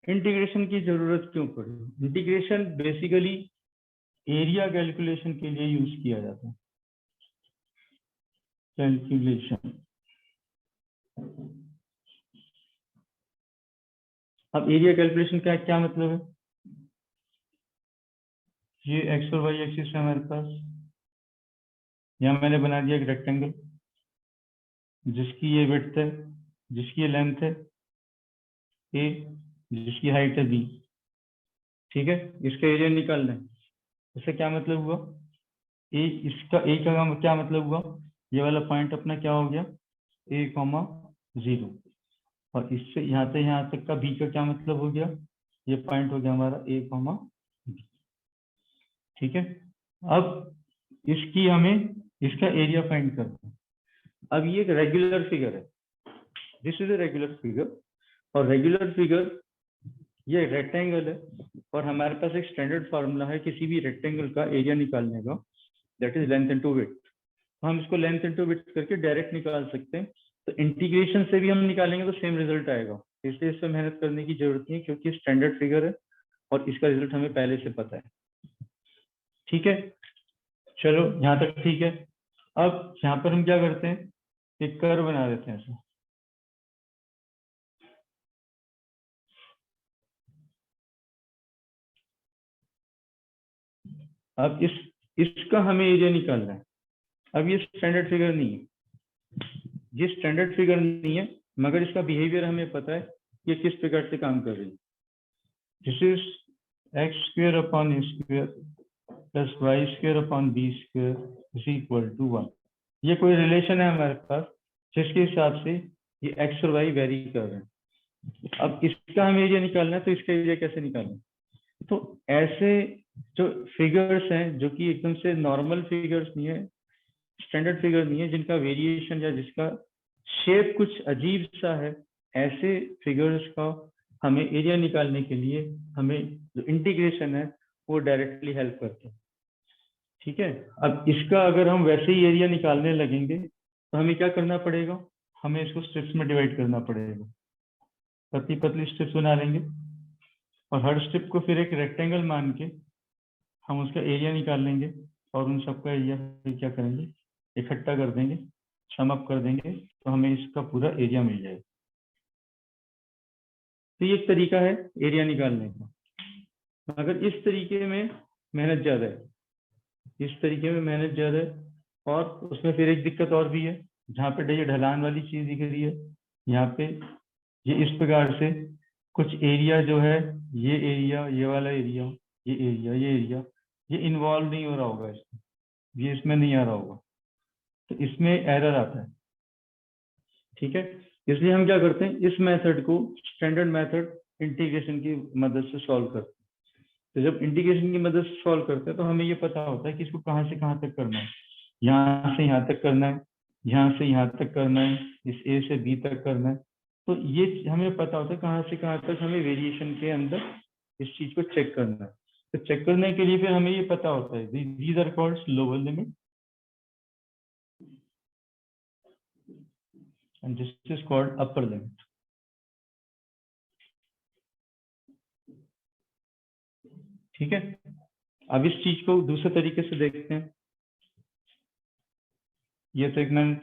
Integration की जरूरत क्यों पड़ी? इंटीग्रेशन बेसिकली एरिया कैलकुलेशन के लिए यूज किया जाता है। कैलकुलेशन, अब एरिया कैलकुलेशन का क्या मतलब है? ये एक्स और वाई एक्सिस है हमारे पास, यहाँ मैंने बना दिया एक रेक्टेंगल जिसकी ये विड्थ है, जिसकी ये लेंथ है ए, जिसकी हाइट है बी। ठीक है, इसका एरिया निकालना है। इससे क्या मतलब हुआ? ए, इसका ए का क्या मतलब हुआ? ये वाला पॉइंट अपना क्या हो गया? ए कॉमा 0। और इससे यहाँ से यहाँ तक का बी का क्या मतलब हो गया? ये पॉइंट हो गया हमारा ए कॉमा बी। ठीक है, अब इसकी हमें इसका एरिया फाइंड करना है। अब ये एक रेगुलर फिगर है, this is a regular figure. और रेगुलर फिगर ये रेक्टेंगल है, और हमारे पास एक स्टैंडर्ड फार्मूला है किसी भी रेक्टेंगल का एरिया निकालने का, that is length into width. हम इसको लेंथ इनटू विड्थ करके डायरेक्ट निकाल सकते हैं। तो इंटीग्रेशन से भी हम निकालेंगे तो सेम रिजल्ट आएगा, इसलिए इसमें मेहनत करने की जरूरत नहीं है, क्योंकि स्टैंडर्ड फिगर है और इसका रिजल्ट हमें पहले से पता है। ठीक है, चलो यहाँ तक ठीक है। अब यहाँ पर हम क्या करते हैं, एक कर्व बना देते हैं ऐसा। अब इसका हमें एरिया निकालना है। अब ये स्टैंडर्ड फिगर नहीं है, ये स्टैंडर्ड फिगर नहीं है, मगर इसका बिहेवियर हमें पता है कि ये किस प्रकार से काम कर रही है। This is x square upon a square plus y square upon b square is equal to 1। ये कोई रिलेशन है हमारे पास जिसके हिसाब से ये एक्स और वाई वेरी कर रहे हैं। अब इसका हमें एरिया निकालना है, तो इसका एरिया कैसे निकालना? तो ऐसे जो फिगर्स हैं जो कि एकदम से नॉर्मल फिगर्स नहीं है, स्टैंडर्ड फिगर नहीं है, जिनका वेरिएशन या जिसका शेप कुछ अजीब सा है, ऐसे फिगर्स का हमें एरिया निकालने के लिए हमें जो इंटीग्रेशन है वो डायरेक्टली हेल्प करते हैं। ठीक है, अब इसका अगर हम वैसे ही एरिया निकालने लगेंगे तो हमें क्या करना पड़ेगा? हमें इसको स्ट्रिप्स में डिवाइड करना पड़ेगा। पतली पतली स्ट्रिप्स बना लेंगे और हर स्ट्रिप को फिर एक रेक्टेंगल मान के हम उसका एरिया निकाल लेंगे, और उन सबका एरिया क्या करेंगे, इकट्ठा कर देंगे, सम अप कर देंगे, तो हमें इसका पूरा एरिया मिल जाएगा। तो ये एक तरीका है एरिया निकालने का, मगर इस तरीके में मेहनत ज्यादा है, इस तरीके में मेहनत ज्यादा है। और उसमें फिर एक दिक्कत और भी है, जहाँ पे ये ढलान वाली चीज दिख रही है, यहाँ पे ये इस प्रकार से कुछ एरिया जो है, ये एरिया, ये वाला एरिया, ये एरिया, ये एरिया, ये इन्वॉल्व नहीं हो रहा होगा इसमें, ये इसमें नहीं आ रहा होगा, तो इसमें एरर आता है। ठीक है, इसलिए हम क्या करते हैं, इस मेथड को स्टैंडर्ड मेथड इंटीग्रेशन की मदद से सॉल्व करते हैं। तो जब इंटीग्रेशन की मदद से सॉल्व करते हैं तो हमें ये पता होता है कि इसको कहाँ से कहाँ तक करना है, यहाँ से यहाँ तक करना है, यहाँ से यहाँ तक करना है, इस ए से बी तक करना है। तो ये हमें पता होता है कहाँ से कहाँ तक हमें वेरिएशन के अंदर इस चीज को चेक करना है। तो चेक करने के लिए फिर हमें ये पता होता है, these are called lower limit and this is called upper limit. ठीक है, अब इस चीज को दूसरे तरीके से देखते हैं। ये तो एक मैंने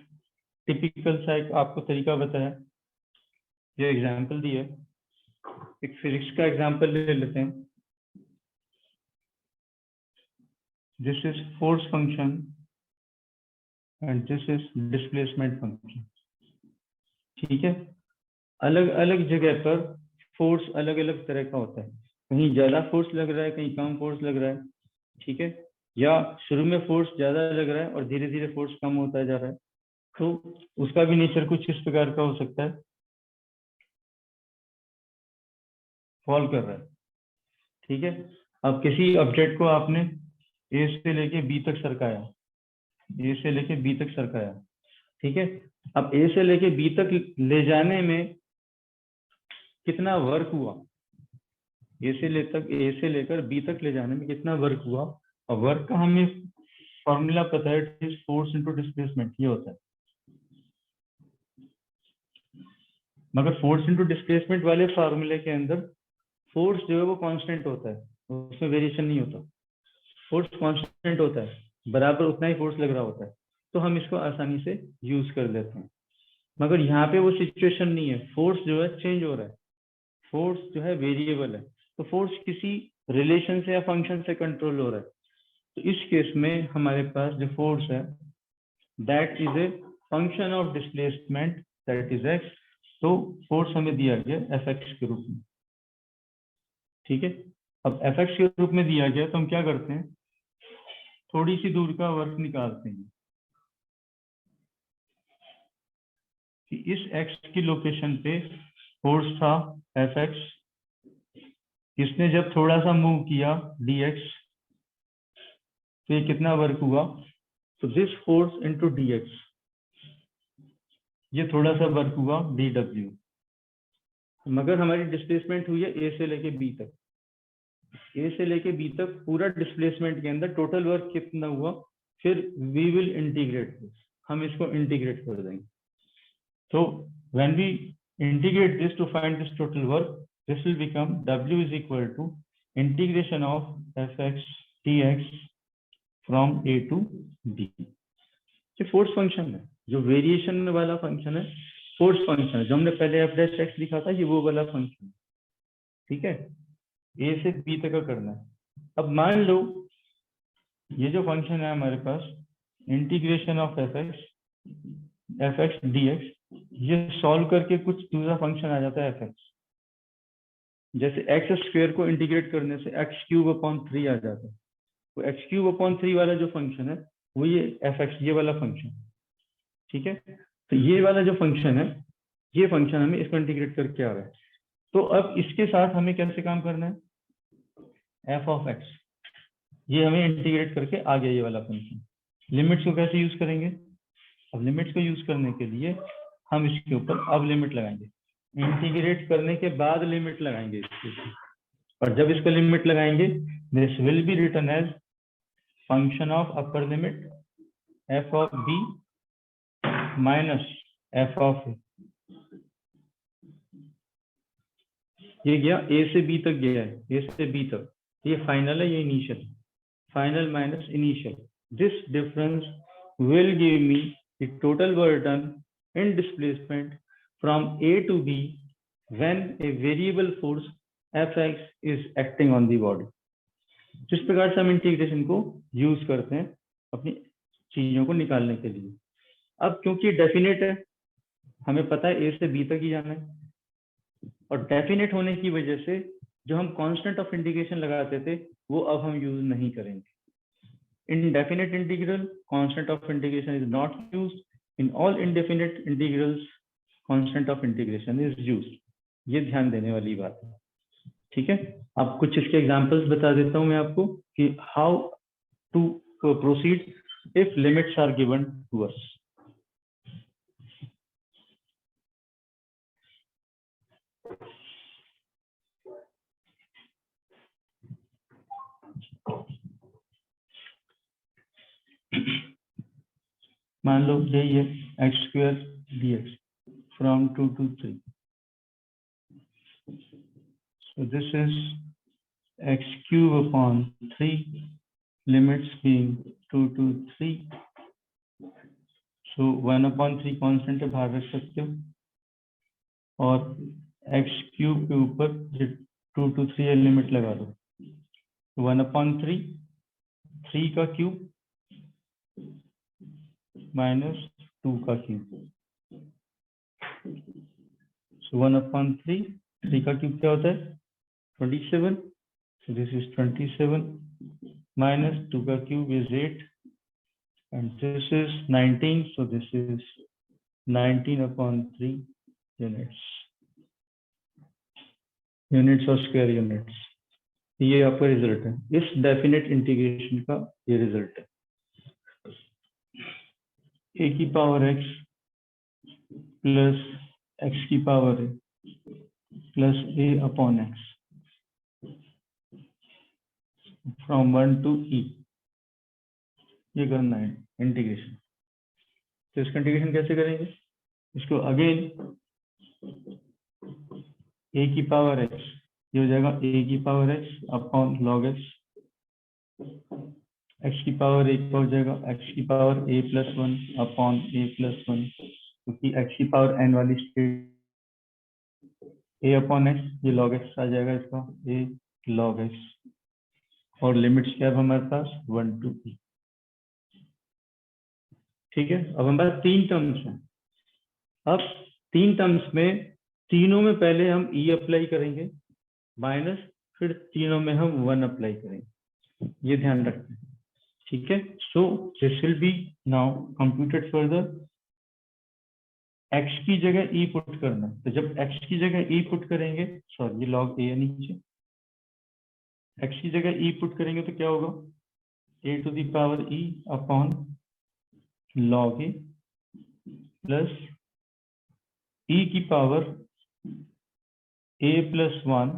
टिपिकल सा एक आपको तरीका बताया, जो एग्जाम्पल दिया, एक फिजिक्स का एग्जाम्पल ले लेते हैं। This is force function and this is displacement function. ठीक है, अलग अलग जगह पर फोर्स अलग अलग तरह का होता है, कहीं ज्यादा फोर्स लग रहा है, कहीं कम फोर्स लग रहा है। ठीक है, या शुरू में फोर्स ज्यादा लग रहा है और धीरे धीरे फोर्स कम होता जा रहा है, तो उसका भी नेचर कुछ इस प्रकार का हो सकता है, फॉल कर रहा है। ठीक है, अब किसी ऑब्जेक्ट को आपने ए से लेके बी तक सरकाया, ए से लेके बी तक सरकाया। ठीक है, अब ए से लेके बी तक ले जाने में कितना वर्क हुआ, ए से लेकर बी तक ले जाने में कितना वर्क हुआ, और वर्क का हमें फॉर्मूला पता है, it is force into displacement, ये होता है। मगर फोर्स इनटू डिस्प्लेसमेंट वाले फार्मूले के अंदर फोर्स जो है वो कांस्टेंट होता है, उसमें वेरिएशन नहीं होता, फोर्स कांस्टेंट होता है, बराबर उतना ही फोर्स लग रहा होता है, तो हम इसको आसानी से यूज कर लेते हैं। मगर यहाँ पे वो सिचुएशन नहीं है, फोर्स जो है चेंज हो रहा है, फोर्स जो है वेरिएबल है, तो फोर्स किसी रिलेशन से या फंक्शन से कंट्रोल हो रहा है। तो इस केस में हमारे पास जो फोर्स है that is a function of displacement that is x, तो फोर्स हमें दिया गया एफ एक्स के रूप में। ठीक है, अब एफ एक्स के रूप में दिया गया तो हम क्या करते हैं, थोड़ी सी दूर का वर्क निकालते हैं कि इस एक्स की लोकेशन पे फोर्स था एफ एक्स, इसने जब थोड़ा सा मूव किया dx, तो ये कितना वर्क हुआ, तो दिस फोर्स इनटू dx, ये थोड़ा सा वर्क हुआ dw। मगर हमारी डिस्प्लेसमेंट हुई है ए से लेके बी तक, ए से लेके बी तक पूरा डिस्प्लेसमेंट के अंदर टोटल वर्क कितना हुआ, फिर वी विल इंटीग्रेट दिस, हम इसको इंटीग्रेट कर देंगे। तो when we integrate this to find this total work, this will become w is equal to integration of fx dx from a to b। ये force function है, जो variation वाला function है, फोर्स फंक्शन है, जो हमने पहले एफ डैश एक्स लिखा था, ये वो वाला फंक्शन है। ठीक है, ए से बी तक का करना है। अब मान लो ये जो फंक्शन है हमारे पास, integration of f x d x, ये सॉल्व करके कुछ दूसरा फंक्शन आ जाता है एफ एक्स। जैसे एक्स स्क्वायर को इंटीग्रेट करने से एक्स क्यूब अपॉन 3 आ जाता है, तो एक्स क्यूब अपॉन 3 वाला जो फंक्शन है वो ये एफ एक्स, ये वाला फंक्शन। ठीक है, तो ये वाला जो फंक्शन है, ये फंक्शन हमें इसको इंटीग्रेट करके आ रहा है। तो अब इसके साथ हमें कैसे काम करना है, एफ ऑफ एक्स, ये हमें इंटीग्रेट करके आ गया ये वाला फंक्शन। लिमिट्स को कैसे यूज करेंगे, अब लिमिट्स को यूज करने के लिए हम इसके ऊपर अब लिमिट लगाएंगे, इंटीग्रेट करने के बाद लिमिट लगाएंगे इसके ऊपर, और जब इसको लिमिट लगाएंगे this will be written as function of upper limit f of b minus f of a. ये गया ए से बी तक गया है, ए से बी तक, ये फाइनल है, ये initial, final minus initial, this difference will give me the total work done in displacement from A to B when a variable force Fx is acting on the body। जिस प्रकार से हम integration को use करते हैं अपनी चीजों को निकालने के लिए। अब क्योंकि डेफिनेट है, हमें पता है ए से बी तक ही जाना है, और डेफिनेट होने की वजह से जो हम कांस्टेंट ऑफ इंटीग्रेशन लगाते थे वो अब हम यूज नहीं करेंगे। इन definite integral constant of integration is not used, in all indefinite integrals constant of integration is used। ये ध्यान देने वाली बात है। ठीक है, अब कुछ इसके एग्जांपल्स बता देता हूं मैं आपको कि how to proceed if limits are given to us. मान लो यही है x square d x from 2 to 3, so this is x cube upon 3, limits being 2 to 3, so 1/3 constant है, बाहर रख सकते हो, और एक्स क्यूब के ऊपर 2 to 3 लिमिट लगा दो, 1/3 3 का क्यूब माइनस 2 का क्यूब, so 1/3 3 का क्यूब क्या होता है 27, so this is 27 minus 2 का cube is 8 and this is 19, so this is 19/3 units, units और स्क्वायर यूनिट्स। ये आपका रिजल्ट है, इस डेफिनेट इंटीग्रेशन का ये रिजल्ट है। ए की पावर एक्स प्लस एक्स की power A plus A upon x from 1 to e, ये करना है इंटीग्रेशन। तो इसका इंटीग्रेशन कैसे करेंगे, इसको अगेन ए की पावर एक्स ये हो जाएगा a की power x upon log x, x की पावर एक हो जाएगा x की power a plus one upon a plus one, क्योंकि x की पावर n वाली स्टेट a अपॉन x, ये log x आ जाएगा इसका a log x, और लिमिट्स क्या है हमारे पास 1 to e। ठीक है, अब हमारे पास तीन टर्म्स हैं। अब तीन टर्म्स में तीनों में पहले हम e अप्लाई करेंगे माइनस, फिर तीनों में हम 1 अप्लाई करेंगे, ये ध्यान रखना है। ठीक है, so this will B now computed further. x की जगह e पुट करना, तो जब x की जगह e पुट करेंगे, सॉरी ये log a है नीचे, x की जगह e पुट करेंगे तो क्या होगा, a to the power e upon log a plus e की power a plus one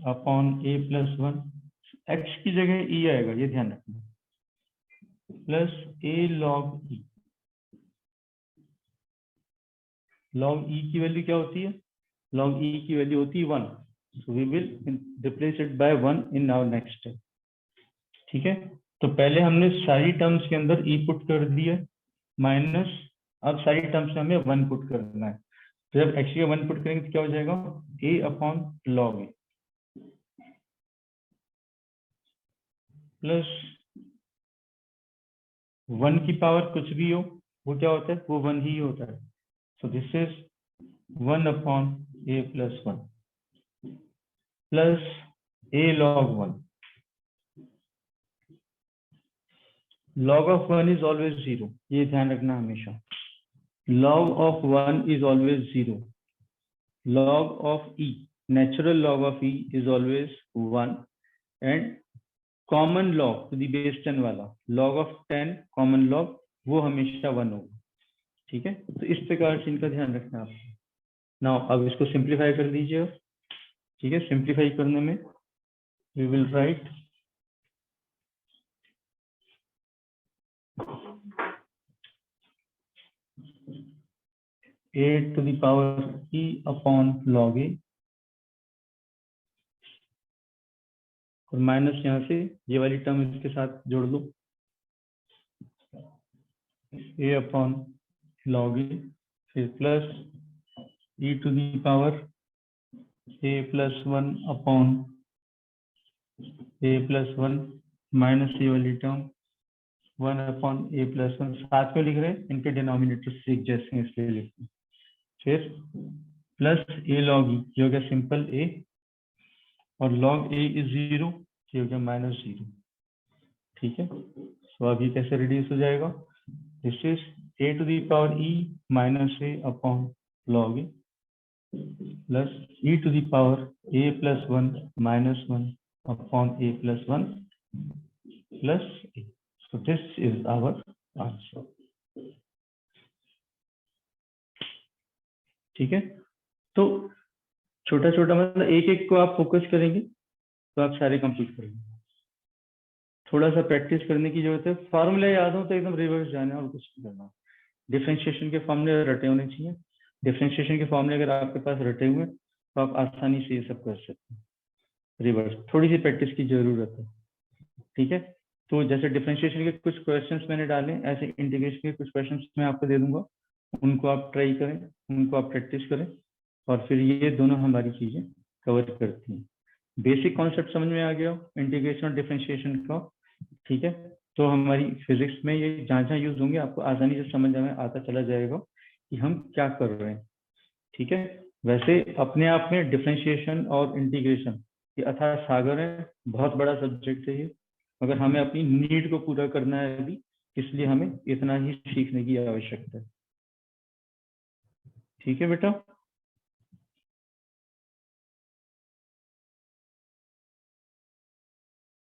upon a plus one, x की जगह e आएगा, ये ध्यान रखना, plus a log e। log e की वैल्यू क्या होती है, log e की वैल्यू होती है 1, so we will replace it by 1 in our next step। ठीक है, तो पहले हमने सारी टर्म्स के अंदर e पुट कर दिया माइनस, अब सारी टर्म्स में हमें 1 पुट करना है, तो जब x के 1 पुट करेंगे तो क्या हो जाएगा, a upon log a plus 1 की पावर कुछ भी हो वो क्या होता है, वो 1 ही होता है, so this is 1 upon a plus 1 plus a log 1। log of 1 is always 0, ये ध्यान रखना हमेशा, log of 1 is always 0, log of e, natural log of e is always 1, and common log to the base 10 वाला log of 10 common log वो हमेशा 1 होगा। ठीक है, तो इस प्रकार से इनका ध्यान रखना है आपको। नाउ अब इसको सिंप्लीफाई कर दीजिए। ठीक है, सिंप्लीफाई करने में we will write a to the power e upon log a, और माइनस यहाँ से ये वाली टर्म इसके साथ जोड़ दो, a अपॉन log a, फिर plus e to the power a plus one upon a plus one, minus ये वाली term 1 upon a plus one, साथ में लिख रहे हैं, इनके डिनोमिनेटर से एक जैसे हैं इसलिए लिखते हैं, फिर प्लस a log e, ये हो गया सिंपल a, और log a इज 0, ये हो गया माइनस 0। ठीक है, तो अब ये कैसे रिड्यूस हो जाएगा, this is a to the power e minus a upon log a plus e to the power a plus one minus 1 upon a plus one plus a। So this is our answer। ठीक है, तो छोटा छोटा मतलब एक एक को आप फोकस करेंगे तो आप सारे कंप्लीट करेंगे। थोड़ा सा प्रैक्टिस करने की जरूरत है, फार्मूला याद हो तो एकदम रिवर्स जाना और कुछ नहीं करना। डिफरेंशिएशन के फॉर्मूले रटे होने चाहिए, डिफरेंशिएशन के फॉर्मूले अगर आपके पास रटे हुए तो आप आसानी से ये सब कर सकते हैं। रिवर्स थोड़ी सी प्रैक्टिस की जरूरत है। ठीक है, तो जैसे डिफरेंशिएशन के कुछ क्वेश्चंस मैंने डाले, ऐसे इंटीग्रेशन के कुछ क्वेश्चंस मैं आपको दे दूंगा, उनको आप ट्राई करें, उनको आप प्रैक्टिस करें, और फिर ये दोनों हमारी चीजें कवर करती हैं। बेसिक कॉन्सेप्ट समझ में आ गया इंटीग्रेशन और डिफरेंशिएशन का। ठीक है, तो हमारी फिजिक्स में ये जहाँ जहाँ यूज होंगे आपको आसानी से समझ में आता चला जाएगा कि हम क्या कर रहे हैं। ठीक है, वैसे अपने आप में डिफरेंशिएशन और इंटीग्रेशन ये अथाह सागर है, बहुत बड़ा सब्जेक्ट है ये, मगर हमें अपनी नीड को पूरा करना है अभी, इसलिए हमें इतना ही सीखने की आवश्यकता है। ठीक है बेटा।